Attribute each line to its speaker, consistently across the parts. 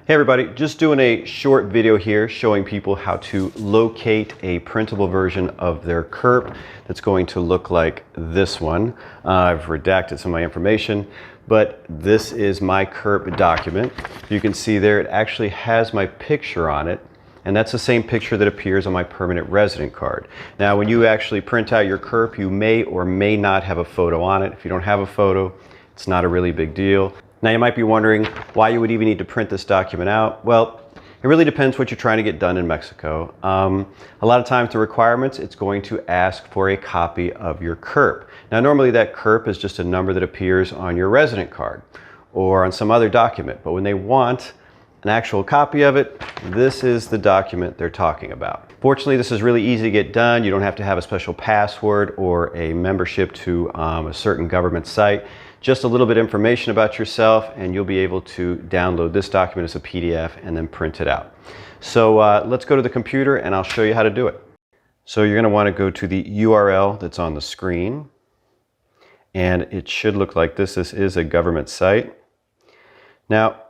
Speaker 1: Hey everybody, just doing a short video here showing people how to locate a printable version of their CURP that's going to look like this one. I've redacted some of my information, but this is my CURP document. You can see there it actually has my picture on it, and that's the same picture that appears on my permanent resident card. Now when you actually print out your CURP, you may or may not have a photo on it. If you don't have a photo, it's not a really big deal. Now you might be wondering why you would even need to print this document out. Well, it really depends what you're trying to get done in Mexico. A lot of times the requirements, it's going to ask for a copy of your CURP. Now normally that CURP is just a number that appears on your resident card or on some other document, but when they want an actual copy of it, this is the document they're talking about. Fortunately, this is really easy to get done. You don't have to have a special password or a membership to a certain government site. Just a little bit of information about yourself and you'll be able to download this document as a PDF and then print it out. So let's go to the computer and I'll show you how to do it. So you're going to want to go to the URL that's on the screen, and it should look like this. This is a government site. Now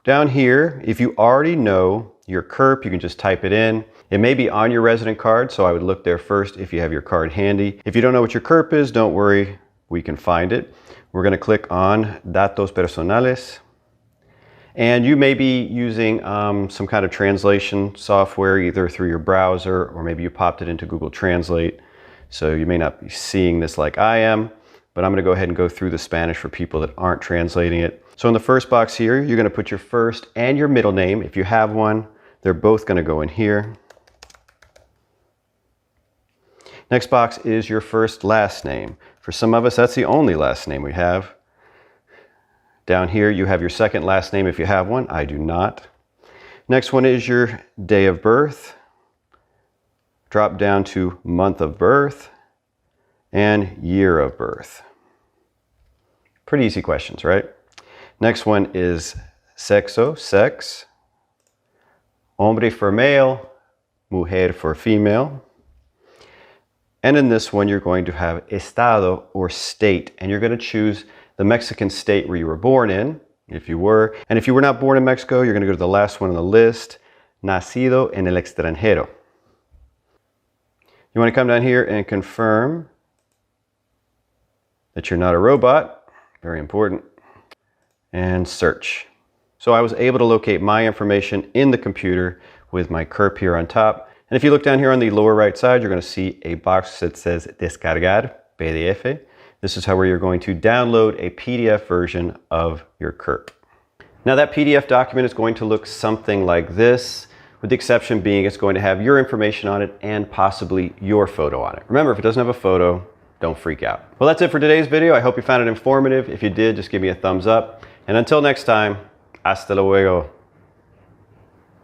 Speaker 1: down here, if you already know your CURP, you can just type it in. It may be on your resident card, so I would look there first if you have your card handy. If you don't know what your CURP is, don't worry, we can find it. We're going to click on Datos Personales. And you may be using some kind of translation software, either through your browser or maybe you popped it into Google Translate. So you may not be seeing this like I am, but I'm going to go ahead and go through the Spanish for people that aren't translating it. So in the first box here, you're going to put your first and your middle name. If you have one, they're both going to go in here. Next box is your first last name. For some of us, that's the only last name we have. Down here, you have your second last name if you have one. I do not. Next one is your day of birth. Drop down to month of birth and year of birth. Pretty easy questions, right? Next one is sexo, sex. Hombre for male, mujer for female. And in this one, you're going to have estado or state, and you're going to choose the Mexican state where you were born in, if you were. And if you were not born in Mexico, you're going to go to the last one on the list, nacido en el extranjero. You want to come down here and confirm that you're not a robot, very important, and search. So I was able to locate my information in the computer with my CURP here on top. And if you look down here on the lower right side, you're going to see a box that says Descargar PDF. This is how you're going to download a PDF version of your CURP. Now that PDF document is going to look something like this, with the exception being it's going to have your information on it and possibly your photo on it. Remember, if it doesn't have a photo, don't freak out. Well, that's it for today's video. I hope you found it informative. If you did, just give me a thumbs up. And until next time, hasta luego.